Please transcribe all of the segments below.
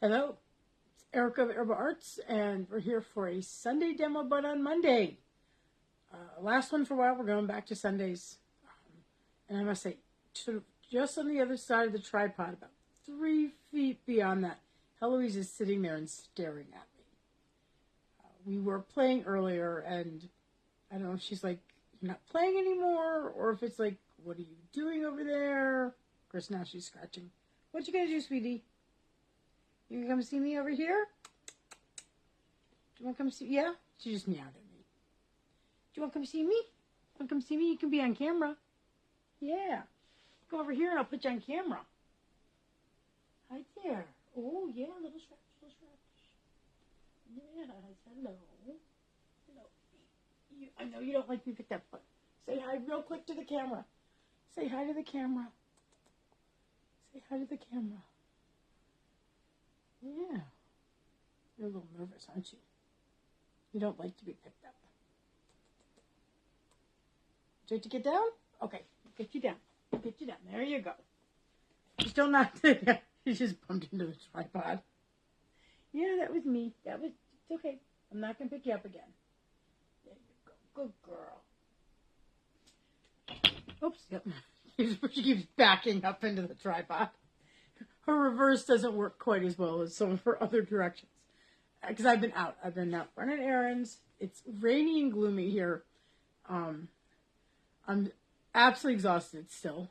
Hello, it's Erica of Herbal Arts, and we're here for a Sunday demo, but on Monday. Last one for a while, we're going back to Sundays. And I must say, sort of just on the other side of the tripod, about 3 feet beyond that, Heloise is sitting there and staring at me. We were playing earlier, and I don't know if she's like, you're not playing anymore, or if it's like, what are you doing over there? Of course, now she's scratching. What you gonna do, sweetie? You can come see me over here? Do you want to come see? Yeah? She just meowed at me. Do you want to come see me? Want to come see me? You can be on camera. Yeah. Go over here and I'll put you on camera. Hi there. Oh, yeah, little scratch, little scratch. Yes, hello. Hello. I know you don't like me picked up, but say hi real quick to the camera. Say hi to the camera. Say hi to the camera. Yeah. You're a little nervous, aren't you? You don't like to be picked up. Do you like to get down? Okay, get you down. Get you down. There you go. Just don't knock the... You just bumped into the tripod. Yeah, that was me. It's okay. I'm not going to pick you up again. There you go. Good girl. Oops. Yep. She keeps backing up into the tripod. Her reverse doesn't work quite as well as some of her other directions. Because I've been out running errands. It's rainy and gloomy here. I'm absolutely exhausted still.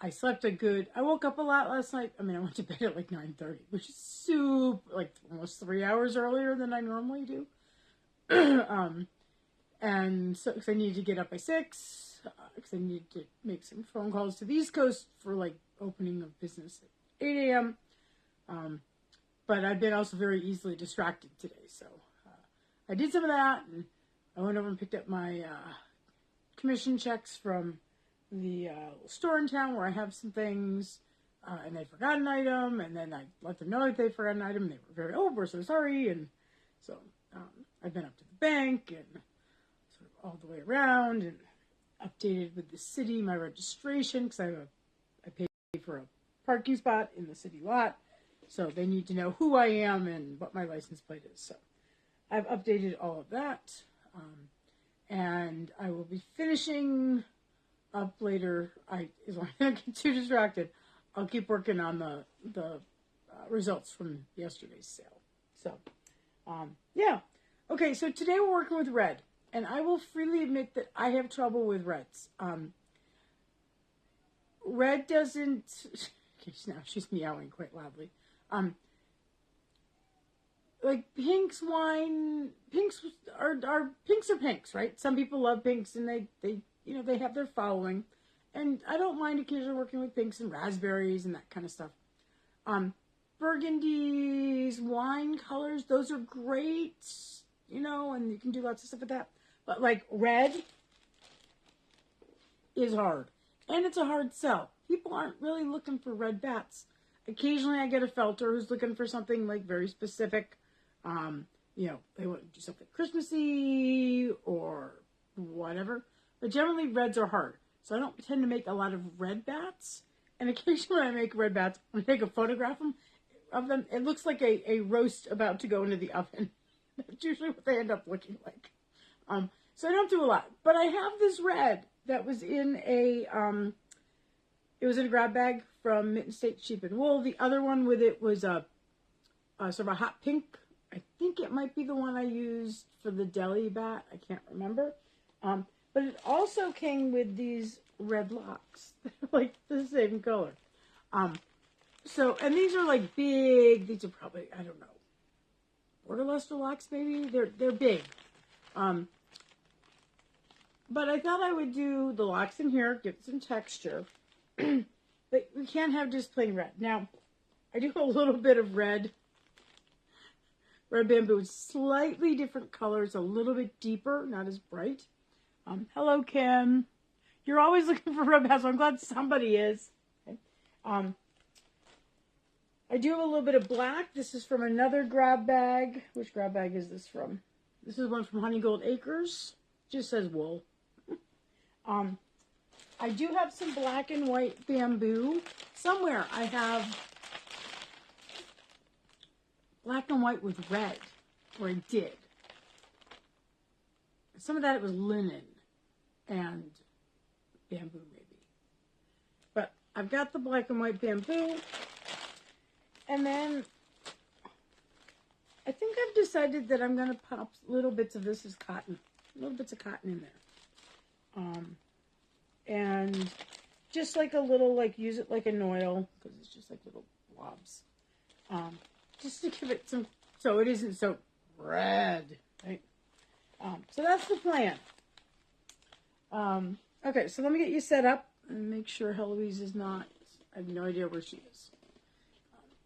I slept I woke up a lot last night. I mean, I went to bed at like 9:30, which is almost 3 hours earlier than I normally do. And so, because I needed to get up by 6, because I needed to make some phone calls to the East Coast for like opening of business at 8 a.m. But I've been also very easily distracted today. So I did some of that, and I went over and picked up my commission checks from the store in town where I have some things, and they forgot an item, and then I let them know that they forgot an item, and they were we're so sorry, and so I've been up to the bank, and sort of all the way around, and updated with the city my registration, because I paid for a parking spot in the city lot, so they need to know who I am and what my license plate is. So I've updated all of that, and I will be finishing up later. As long as I don't get too distracted, I'll keep working on the results from yesterday's sale. So yeah, okay. So today we're working with red, and I will freely admit that I have trouble with reds. Red doesn't. Okay, now she's meowing quite loudly. Like pinks are pinks, right? Some people love pinks, and they have their following, and I don't mind occasionally working with pinks and raspberries and that kind of stuff. Burgundies, wine colors, those are great, and you can do lots of stuff with that. But like red is hard, and it's a hard sell. People aren't really looking for red bats. Occasionally I get a felter who's looking for something like very specific. They want to do something Christmassy or whatever. But generally reds are hard. So I don't tend to make a lot of red bats. And occasionally when I make red bats, when I take a photograph of them, it looks like a roast about to go into the oven. That's usually what they end up looking like. So I don't do a lot. But I have this red that was in a grab bag from Mitten State Sheep and Wool. The other one with it was a sort of a hot pink. I think it might be the one I used for the deli bat. I can't remember. But it also came with these red locks. Like the same color. And these are like big. These are probably, I don't know, border luster locks maybe. They're big. But I thought I would do the locks in here, give it some texture. But we can't have just plain red. Now, I do a little bit of red bamboo, slightly different colors, a little bit deeper, not as bright. Hello, Kim. You're always looking for red bats, so I'm glad somebody is. Okay. I do have a little bit of black. This is from another grab bag. Which grab bag is this from? This is one from Honey Gold Acres. Just says wool. I do have some black and white bamboo. Somewhere I have black and white with red, or I did. Some of that it was linen and bamboo maybe. But I've got the black and white bamboo. And then I think I've decided that I'm going to pop little bits of this as cotton. Little bits of cotton in there. And just like a little, like use it like an oil, because it's just like little blobs. Just to give it some, so it isn't so red, right? So that's the plan. Okay, so let me get you set up and make sure Heloise is not, I have no idea where she is.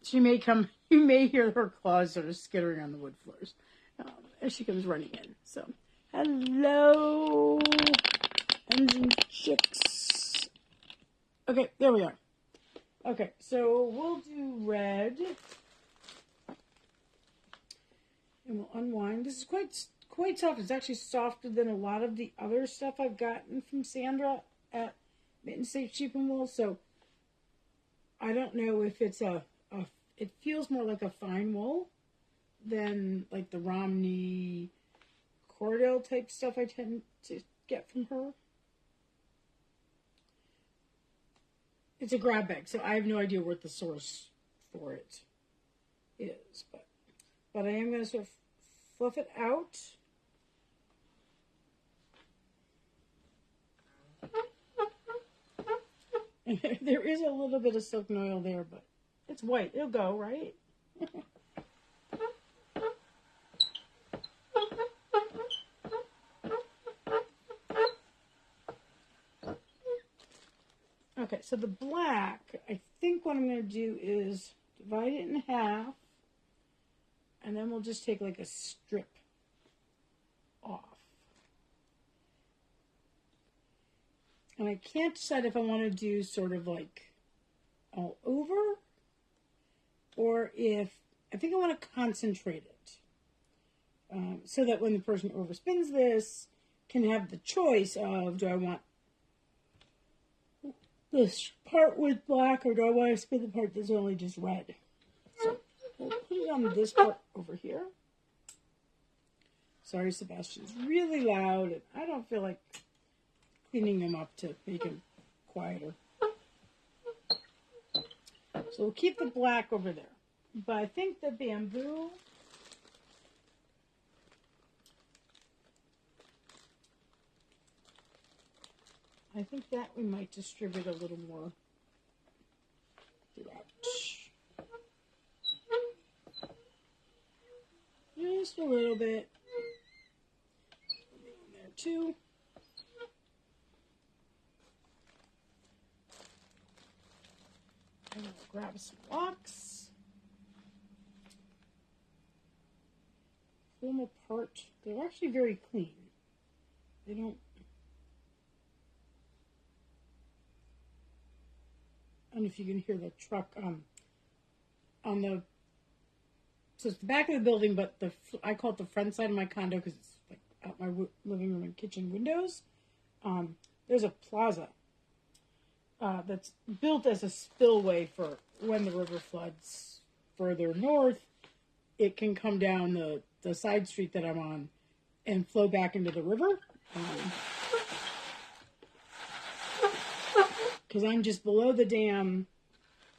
She may come, you may hear her claws sort of skittering on the wood floors as she comes running in. So, hello, hens and chicks. Okay, there we are. Okay, so we'll do red. And we'll unwind. This is quite soft. It's actually softer than a lot of the other stuff I've gotten from Sandra at Mitten Safe Sheep and Wool. So I don't know if it's it feels more like a fine wool than like the Romney Cordell type stuff I tend to get from her. It's a grab bag, so I have no idea what the source for it is, but I am going to sort of fluff it out. And there is a little bit of silk and oil there, but it's white. It'll go, right? Okay, so the black, I think what I'm going to do is divide it in half, and then we'll just take like a strip off. And I can't decide if I want to do sort of like all over, or if, I think I want to concentrate it. So that when the person overspins this, can have the choice of, do I want this part with black, or do I want to spin the part that's only just red? So we'll put it on this part over here. Sorry, Sebastian's really loud, and I don't feel like cleaning him up to make him quieter. So we'll keep the black over there. But I think the bamboo, I think that we might distribute a little more throughout. Just a little bit. In there too. And I'll grab some locks. Pull them apart. They're actually very clean. They don't. I don't know if you can hear the truck on the. So it's the back of the building, but I call it the front side of my condo because it's like out my living room and kitchen windows. There's a plaza that's built as a spillway for when the river floods further north. It can come down the side street that I'm on and flow back into the river. Because I'm just below the dam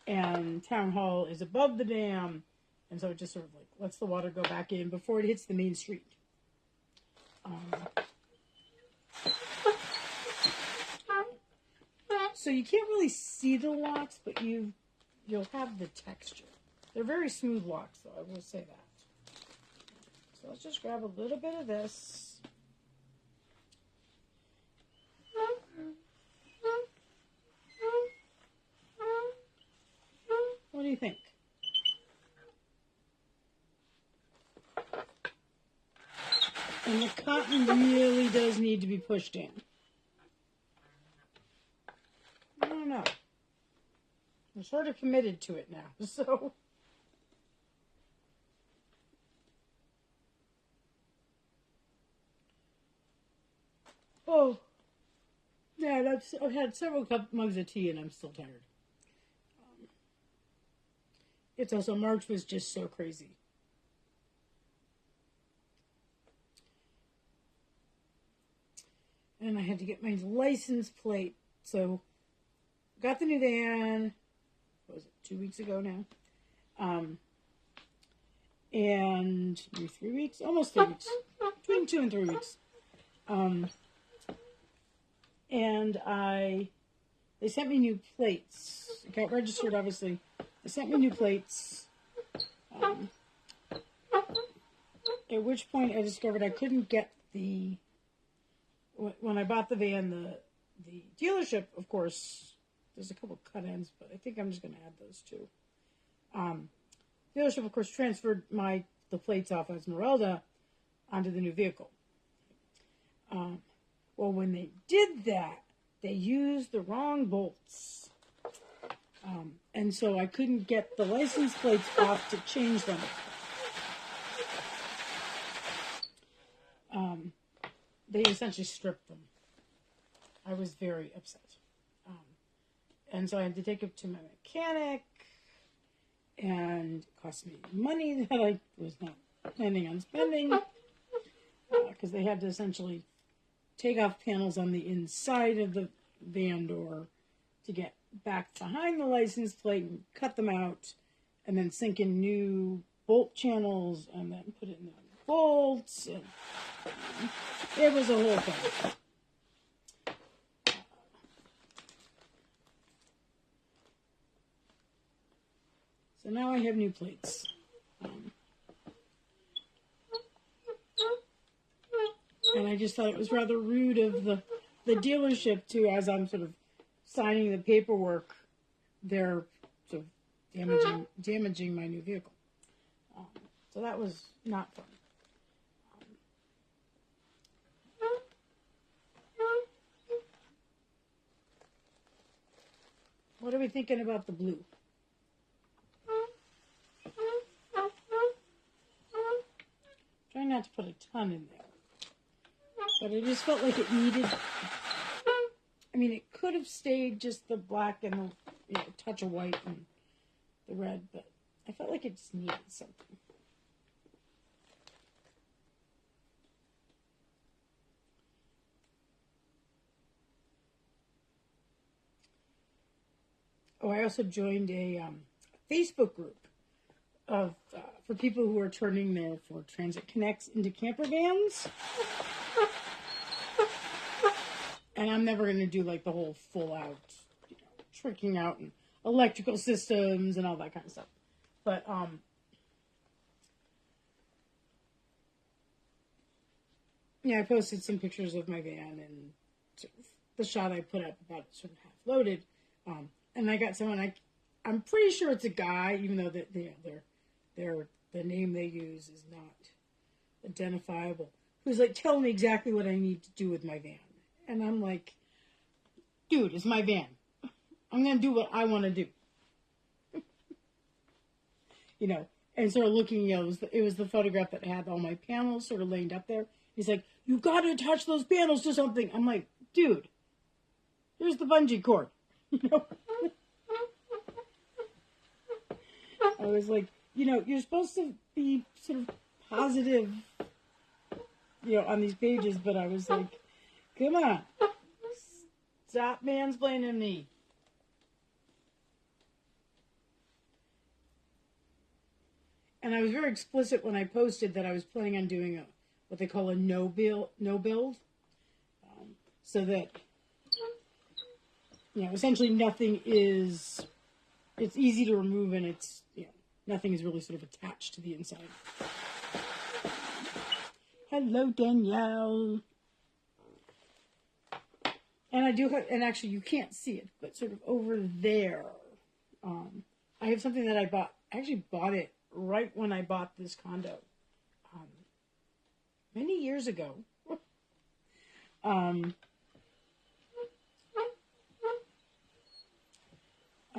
and Town Hall is above the dam. And so it just sort of like lets the water go back in before it hits the main street. So you can't really see the locks, but you'll have the texture. They're very smooth locks, though, I will say that. So let's just grab a little bit of this. What do you think? And the cotton really does need to be pushed in. I don't know. I'm sort of committed to it now, so. Oh. Yeah, I've had several mugs of tea and I'm still tired. It's also, March was just so crazy. and I had to get my license plate. So, got the new van. What was it? 2 weeks ago now. And maybe 3 weeks, almost 3 weeks, between 2 and 3 weeks. And they sent me new plates. It got registered, obviously. They sent me new plates. At which point I discovered I couldn't get when I bought the van, the dealership, of course, there's a couple cut ends, but I think I'm just going to add those two. Dealership, of course, transferred the plates off as Esmeralda onto the new vehicle. Well, when they did that, they used the wrong bolts. And so I couldn't get the license plates off to change them. They essentially stripped them. I was very upset. And so I had to take it to my mechanic, and it cost me money that I was not planning on spending, because they had to essentially take off panels on the inside of the van door to get back behind the license plate and cut them out, and then sink in new bolt channels, and then put in the bolts, and it was a whole thing. So now I have new plates. And I just thought it was rather rude of the dealership to, as I'm sort of signing the paperwork, they're sort of damaging my new vehicle. So that was not fun. What are we thinking about the blue? Trying not to put a ton in there. But I just felt like it needed... I mean, it could have stayed just the black and the touch of white and the red, but I felt like it just needed something. Oh, I also joined a Facebook group for people who are turning their Ford Transit Connects into camper vans. And I'm never going to do like the whole full out, tricking out and electrical systems and all that kind of stuff. But I posted some pictures of my van and sort of the shot I put up about it sort of half loaded. And I got someone, I'm pretty sure it's a guy, even though the name they use is not identifiable, who's like telling me exactly what I need to do with my van. And I'm like, dude, it's my van. I'm going to do what I want to do. And sort of looking, it was the photograph that had all my panels sort of laid up there. He's like, you got to attach those panels to something. I'm like, dude, here's the bungee cord. I was like, you're supposed to be sort of positive, on these pages, but I was like, come on, stop mansplaining me. And I was very explicit when I posted that I was planning on doing what they call a no build, so that essentially nothing is. It's easy to remove, and it's nothing is really sort of attached to the inside. Hello, Danielle. And I do have, and actually you can't see it, but sort of over there, I have something that I bought. I actually bought it right when I bought this condo, many years ago. I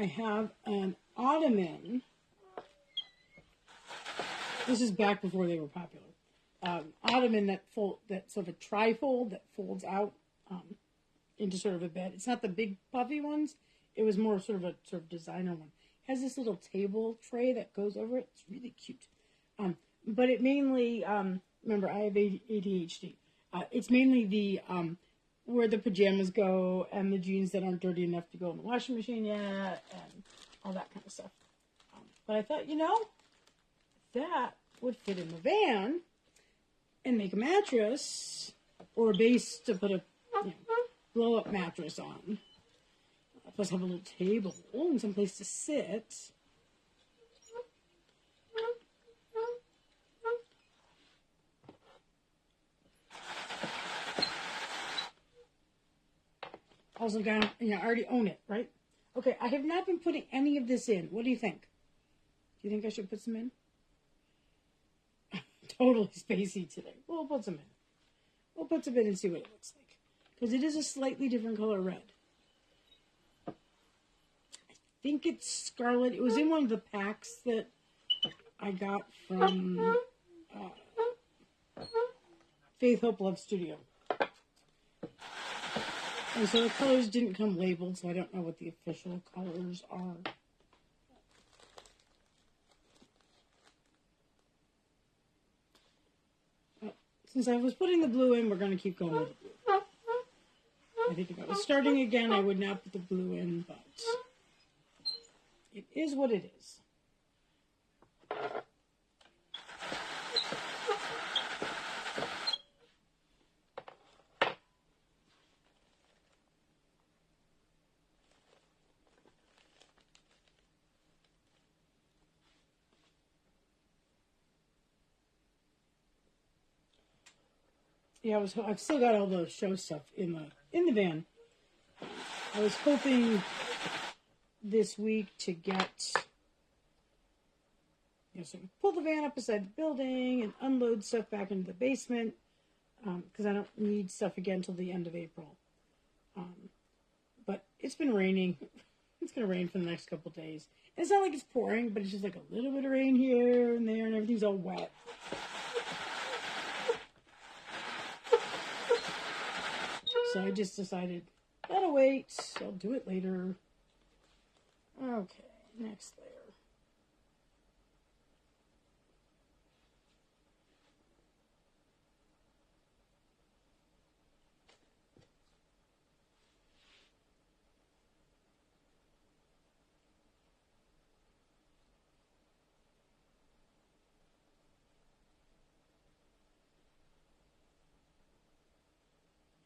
have an ottoman. This is back before they were popular. Ottoman that sort of a trifold that folds out into sort of a bed. It's not the big puffy ones. It was more sort of designer one. It has this little table tray that goes over it. It's really cute. But it mainly, remember, I have ADHD. It's mainly where the pajamas go and the jeans that aren't dirty enough to go in the washing machine yet and all that kind of stuff. But I thought, that would fit in the van and make a mattress or a base to put a blow-up mattress on. Plus have a little table and some place to sit. Also, I already own it, right? Okay, I have not been putting any of this in. What do you think? Do you think I should put some in? Totally spacey today. We'll put some in. We'll put some in and see what it looks like. Because it is a slightly different color red. I think it's scarlet. It was in one of the packs that I got from Faith, Hope, Love Studio. And so the colors didn't come labeled, so I don't know what the official colors are. Since I was putting the blue in, we're going to keep going with the blue. I think if I was starting again, I would not put the blue in, but it is what it is. Yeah, I've still got all the show stuff in the van. I was hoping this week to get, so pull the van up beside the building and unload stuff back into the basement, because I don't need stuff again until the end of April. But it's been raining. It's going to rain for the next couple days. And it's not like it's pouring, but it's just like a little bit of rain here and there, and everything's all wet. So I just decided, that'll wait. I'll do it later. Okay, next layer.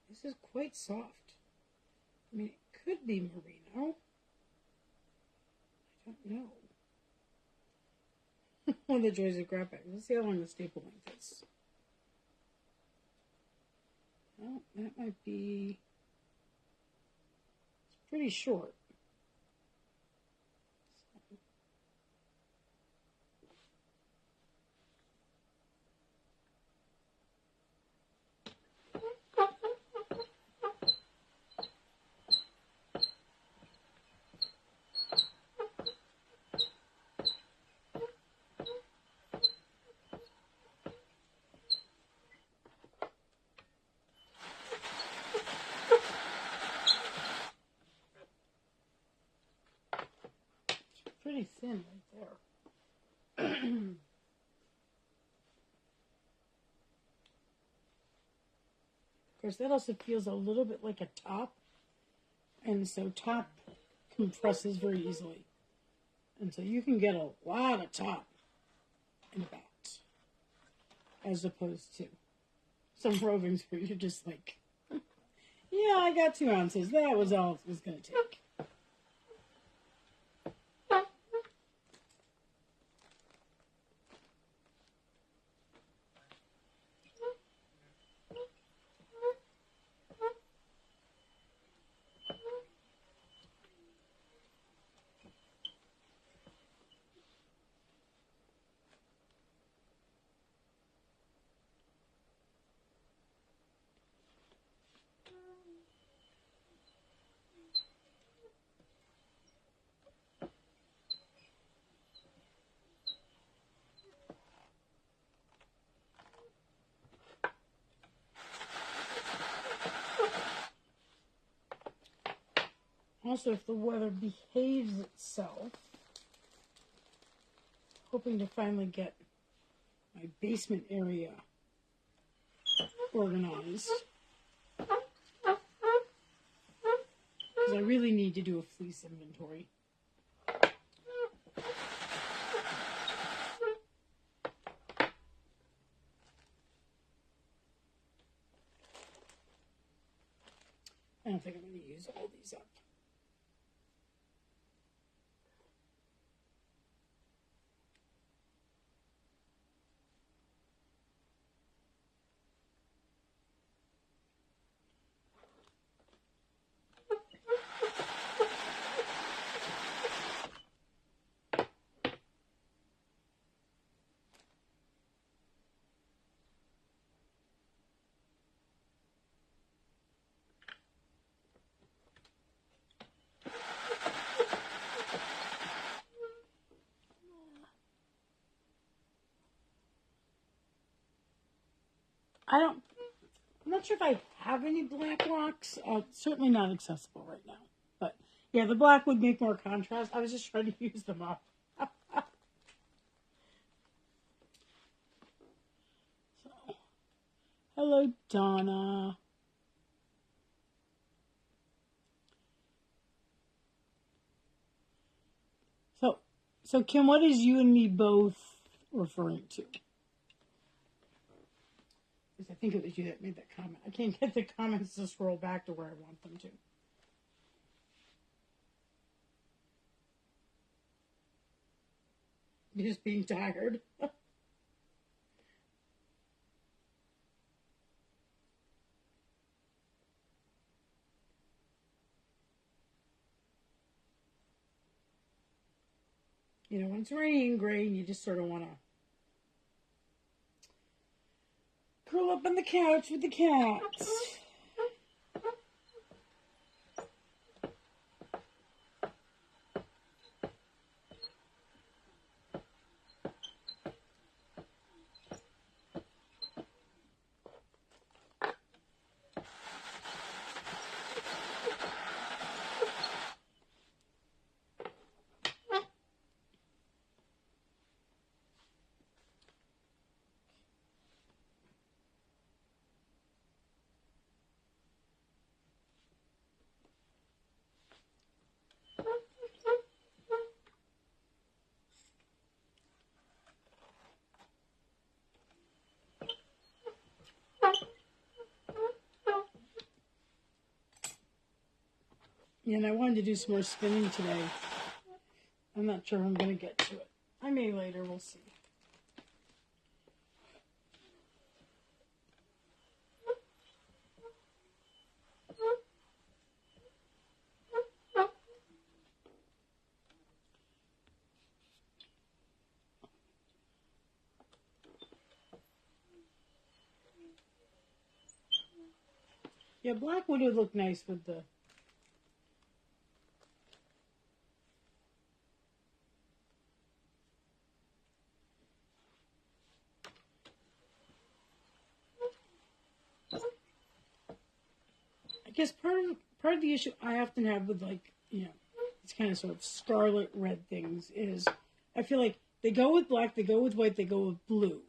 This is quite soft. I mean, it could be merino. I don't know. One of the joys of graphic. Let's see how long the staple length is. Well, that might be... It's pretty short. Pretty thin right there. Of course, that also feels a little bit like a top. And so top compresses very easily. And so you can get a lot of top in that. As opposed to some rovings where you're just like, yeah, I got 2 ounces. That was all it was going to take. Also, if the weather behaves itself, hoping to finally get my basement area organized. because I really need to do a fleece inventory. I don't think I'm going to use all these up. I'm not sure if I have any black rocks. Certainly not accessible right now. But yeah, the black would make more contrast. I was just trying to use them up. So, hello, Donna. So Kim, what is you and me both referring to? Because I think it was you that made that comment. I can't get the comments to scroll back to where I want them to. You're just being tired. You know, when it's rainy and gray and you just sort of want to curl up on the couch with the cats. And I wanted to do some more spinning today. I'm not sure I'm going to get to it. I may later, we'll see. Yeah, black would look nice with the... I guess part of the issue I often have with, like, you know, these kind of sort of scarlet red things is I feel like they go with black, they go with white, they go with blue.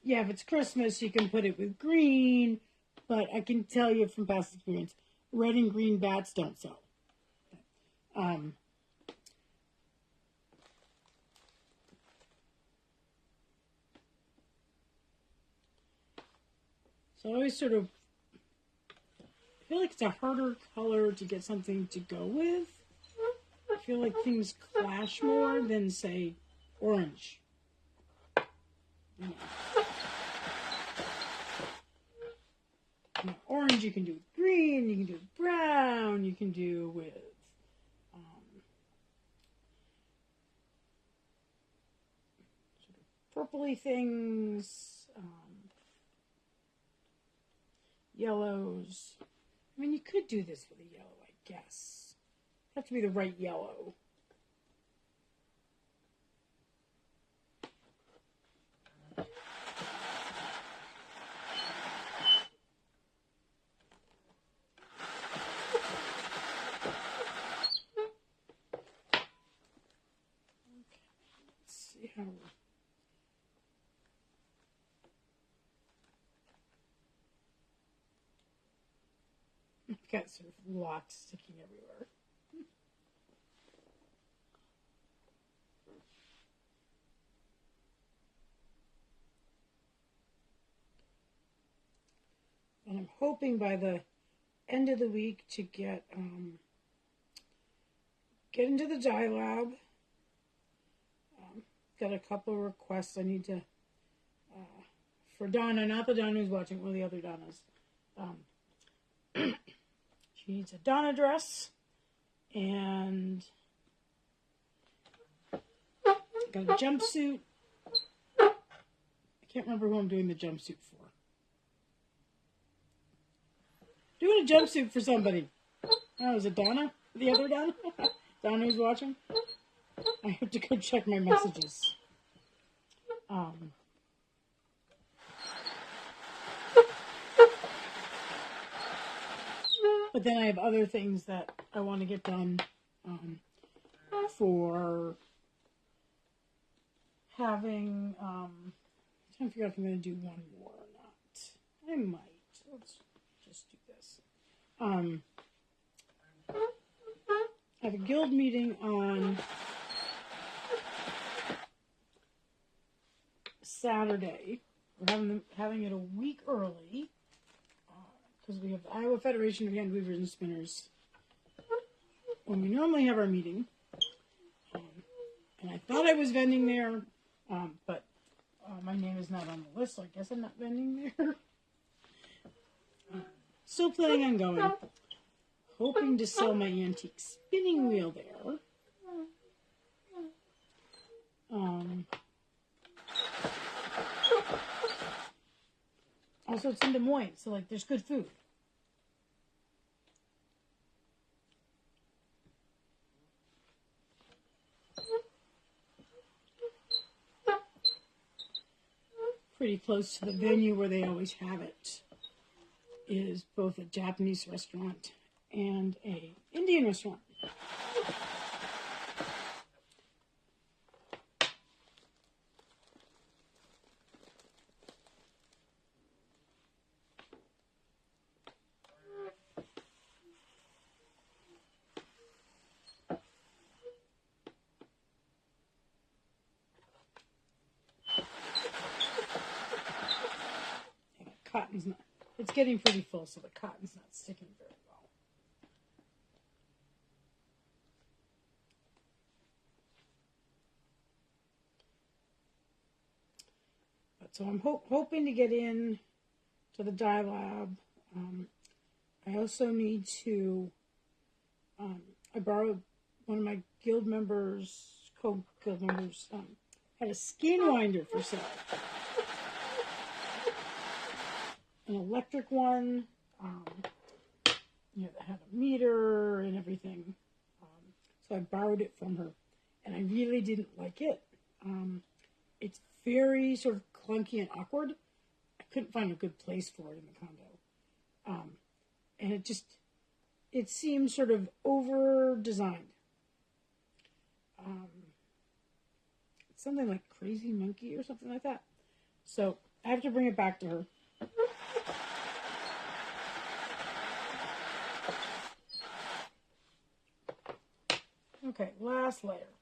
Yeah, if it's Christmas, you can put it with green, but I can tell you from past experience, red and green bats don't sell. So I always sort of feel like it's a harder color to get something to go with. I feel like things clash more than, say, orange. You know. Orange you can do with green, you can do with brown, you can do with sort of purpley things, yellows. I mean, you could do this with a yellow, I guess. It'd have to be the right yellow. How got sort of locks sticking everywhere. And I'm hoping by the end of the week to get into the dye lab. Got a couple of requests I need to for Donna, not the Donna who's watching, one of the other Donnas. She needs a Donna dress, and got a jumpsuit. I can't remember who I'm doing the jumpsuit for. Doing a jumpsuit for somebody. Oh, is it Donna? The other Donna? Donna who's watching? I have to go check my messages. But then I have other things that I want to get done for having, I'm trying to figure out if I'm going to do one more or not. I might. Let's just do this. I have a guild meeting on Saturday. We're having it a week early because we have the Iowa Federation of Hand Weavers and Spinners when we normally have our meeting. And I thought I was vending there, but my name is not on the list, so I guess I'm not vending there. Still planning on going. Hoping to sell my antique spinning wheel there. Also, it's in Des Moines, so like there's good food. Pretty close to the venue where they always have it is both a Japanese restaurant and a Indian restaurant. Cotton's not, it's getting pretty full, so the cotton's not sticking very well. But so I'm hoping to get in to the dye lab. I also need to, I borrowed one of my guild members, co-guild members, had a skein winder for sale. An electric one, that had a meter and everything. So I borrowed it from her, and I really didn't like it. It's very sort of clunky and awkward. I couldn't find a good place for it in the condo. And it seems sort of over-designed. It's something like Crazy Monkey or something like that. So I have to bring it back to her. Okay, last layer.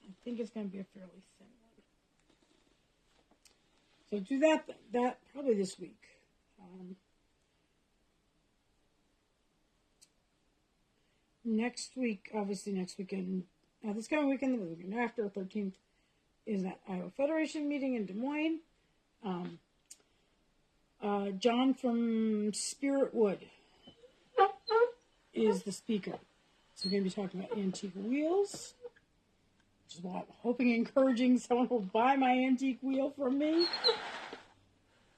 I think it's going to be a fairly thin one. So do that probably this week. Next week, obviously next weekend, this coming weekend, the weekend after, 13th, is that Iowa Federation meeting in Des Moines. John from Spirit Wood is the speaker. So we're going to be talking about antique wheels, which is why I'm hoping and encouraging someone will buy my antique wheel from me.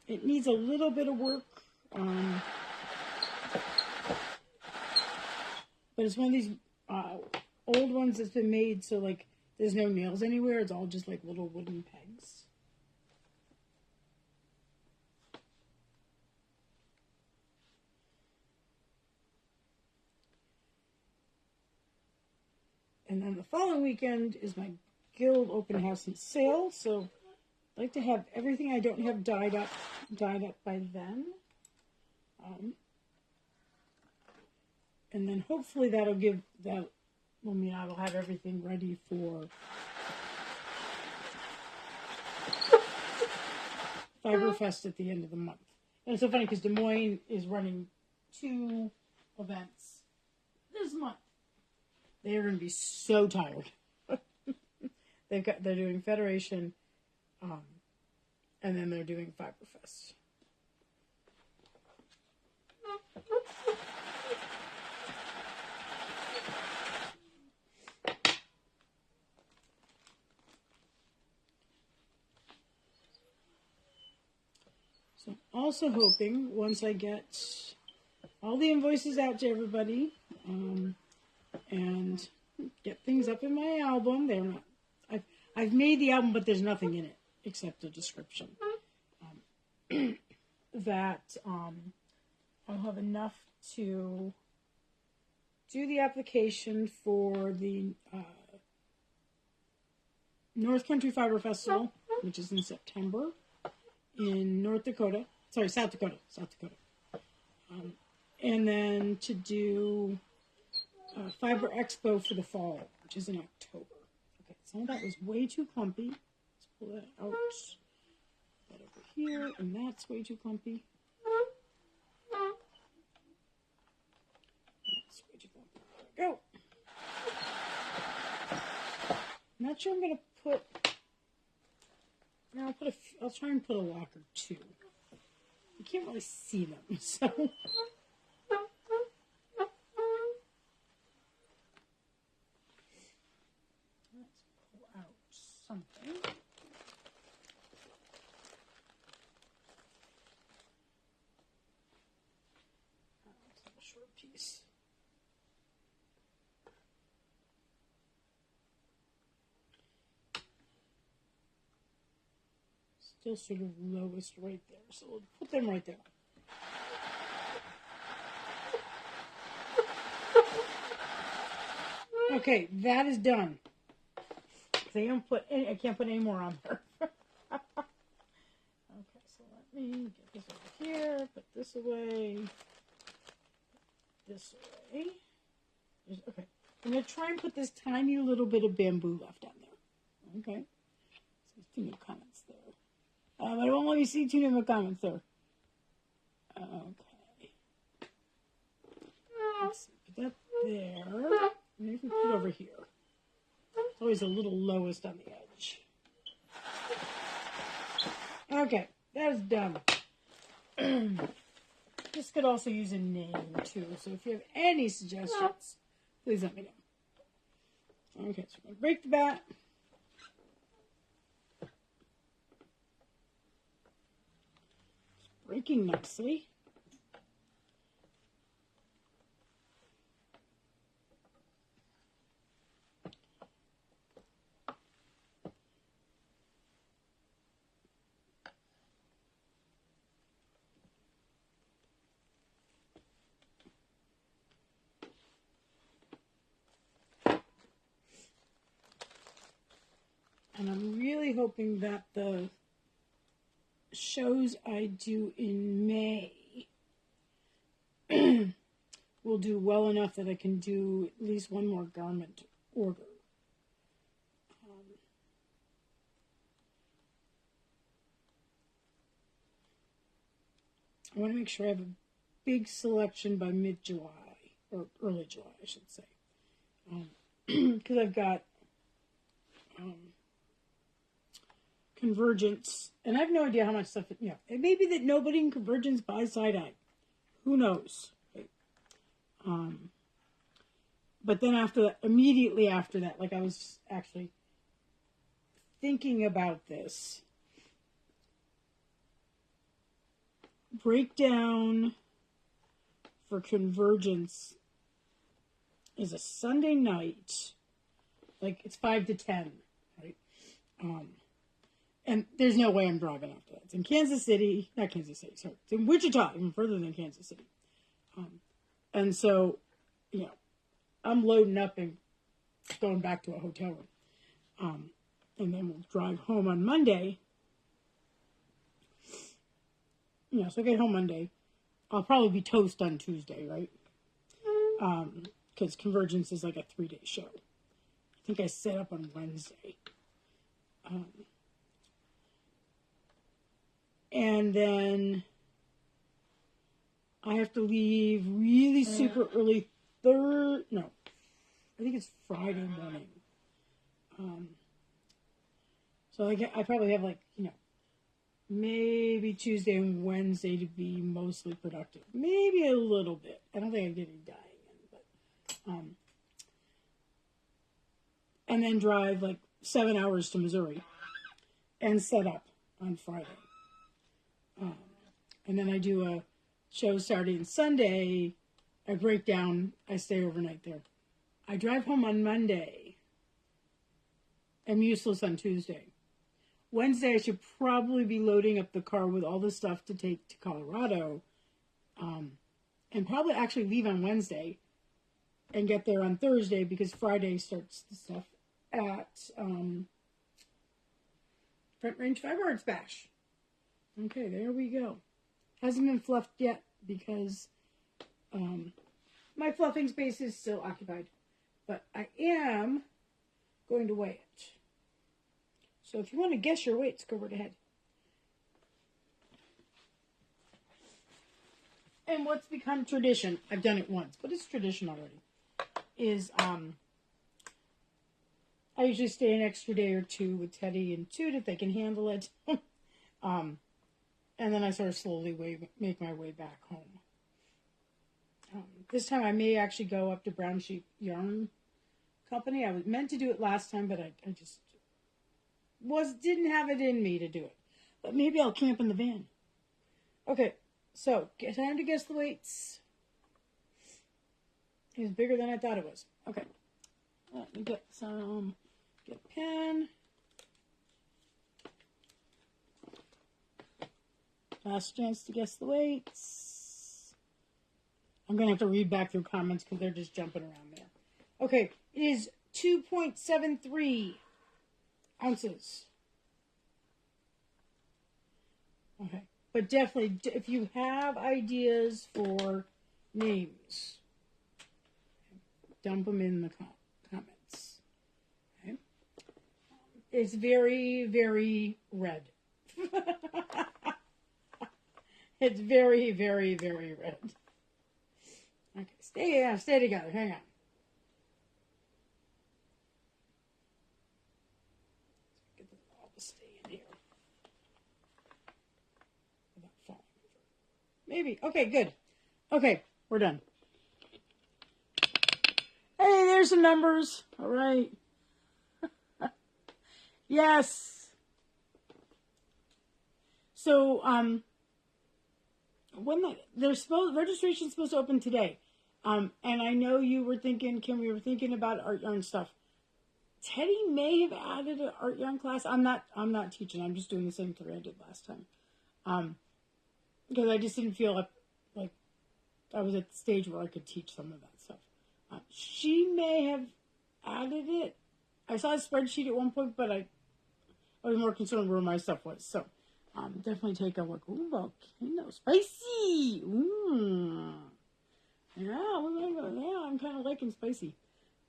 It needs a little bit of work, but it's one of these old ones that's been made so like there's no nails anywhere. It's all just like little wooden pegs. And then the following weekend is my guild open house and sale. So I'd like to have everything I don't have dyed up by then. And then hopefully that'll give that. I mean, I'll have everything ready for Fiberfest at the end of the month. And it's so funny because Des Moines is running 2 events this month. They are going to be so tired. They're doing Federation, and then they're doing Fiberfest. So I'm also hoping once I get all the invoices out to everybody, and get things up in my album. They're not. I've made the album, but there's nothing in it except a description. That I'll have enough to do the application for the North Country Fiber Festival, which is in September in South Dakota. And then to do Fiber Expo for the fall, which is in October. Okay, some of that was way too clumpy. Let's pull that out. Put that over here, and that's way too clumpy. That's way too clumpy. There we go. I'm not sure I'm going to put... No, I'll try and put a lock or 2. You can't really see them, so... Something. Let's have a short piece. Still sort of lowest right there, so we'll put them right there. Okay, that is done. I can't put any more on there. Okay, so let me get this over here, put this away, this away. Okay, I'm going to try and put this tiny little bit of bamboo left on there. Okay, so 2 new comments there. But it won't let me see 2 new comments there. Okay. Let's see, put that there. Maybe we put it over here. It's always a little lowest on the edge. Okay, that is done. This could also use a name too, so if you have any suggestions, please let me know. Okay, so I'm going to break the bat. It's breaking nicely. And I'm really hoping that the shows I do in May will do well enough that I can do at least one more garment order. I want to make sure I have a big selection by mid-July, or early July, I should say. Because I've got Convergence, and I have no idea how much stuff, it may be that nobody in Convergence buys side-eye. Who knows? But then immediately after that, like I was actually thinking about this, breakdown for Convergence is a Sunday night, like it's 5 to 10, right? And there's no way I'm driving after that. It's in Kansas City, not Kansas City, sorry. It's in Wichita, even further than Kansas City. And so, I'm loading up and going back to a hotel room. And then we'll drive home on Monday. So I get home Monday. I'll probably be toast on Tuesday, right? because Convergence is like a 3-day show. I think I set up on Wednesday. And then I have to leave really super early I think it's Friday morning. So I probably have maybe Tuesday and Wednesday to be mostly productive. Maybe a little bit. I don't think I'm getting dying in, but and then drive 7 hours to Missouri and set up on Friday. And then I do a show Saturday and Sunday. I break down. I stay overnight there. I drive home on Monday. I'm useless on Tuesday. Wednesday, I should probably be loading up the car with all the stuff to take to Colorado. And probably actually leave on Wednesday and get there on Thursday because Friday starts the stuff at Front Range Fiber Arts Bash. Okay, there we go. Hasn't been fluffed yet because my fluffing space is still occupied. But I am going to weigh it. So if you want to guess your weights, go right ahead. And what's become tradition, I've done it once, but it's tradition already, is I usually stay an extra day or two with Teddy and Toot if they can handle it. And then I sort of slowly make my way back home. This time I may actually go up to Brown Sheep Yarn Company. I was meant to do it last time, but I just didn't have it in me to do it. But maybe I'll camp in the van. Okay, so time to guess the weights. It's bigger than I thought it was. Okay, let me get a pen. Last chance to guess the weights. I'm going to have to read back through comments because they're just jumping around there. Okay, it is 2.73 ounces. Okay, but definitely, if you have ideas for names, dump them in the comments. Okay, it's very, very red. It's very, very, very red. Okay, stay together. Hang on. Get them all to stay in here. Without falling over. Maybe. Okay, good. Okay, we're done. Hey, there's the numbers. All right. Yes. So, when registration's supposed to open today. And I know you were thinking, Kim, we were thinking about art yarn stuff. Teddy may have added an art yarn class. I'm not teaching. I'm just doing the same thing I did last time. Because I just didn't feel like I was at the stage where I could teach some of that stuff. She may have added it. I saw a spreadsheet at one point, but I was more concerned where my stuff was. So definitely take a look. Ooh, volcano, spicy. Ooh. Yeah, I'm kind of liking spicy.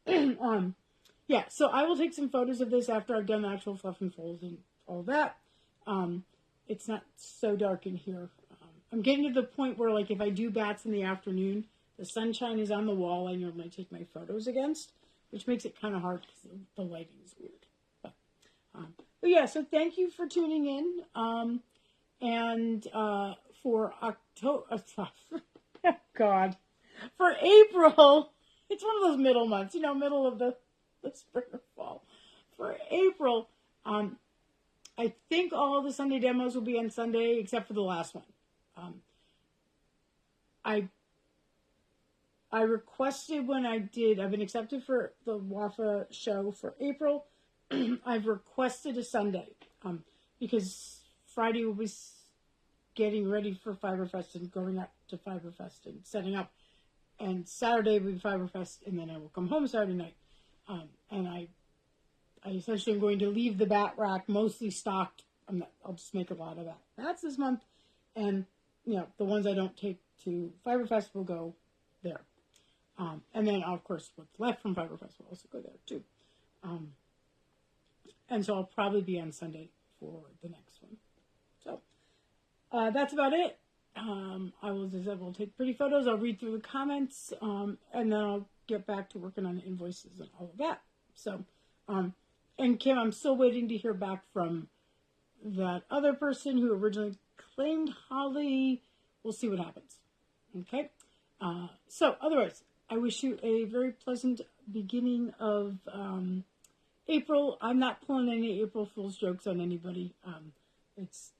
Yeah, so I will take some photos of this after I've done the actual fluff and folds and all that. It's not so dark in here. I'm getting to the point where, like, if I do bats in the afternoon, the sunshine is on the wall I normally take my photos against, which makes it kind of hard because the lighting is weird. But yeah, so thank you for tuning in. And for October, God, for April, it's one of those middle months, middle of the spring or fall. For April, I think all the Sunday demos will be on Sunday except for the last one. I requested when I've been accepted for the WAFA show for April. I've requested a Sunday because Friday will be getting ready for Fiberfest and going up to Fiberfest and setting up. And Saturday will be Fiberfest, and then I will come home Saturday night. And I essentially am going to leave the bat rack mostly stocked. I'll just make a lot of bats this month. And, the ones I don't take to Fiberfest will go there. And then, of course, what's left from Fiberfest will also go there, too. And so I'll probably be on Sunday for the next one. So that's about it. I will take pretty photos. I'll read through the comments, and then I'll get back to working on the invoices and all of that. So, and Kim, I'm still waiting to hear back from that other person who originally claimed Holly. We'll see what happens. Okay. So otherwise, I wish you a very pleasant beginning of April. I'm not pulling any April Fool's jokes on anybody. It's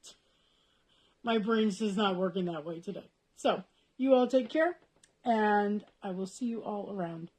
my brain's just not working that way today. So you all take care, and I will see you all around.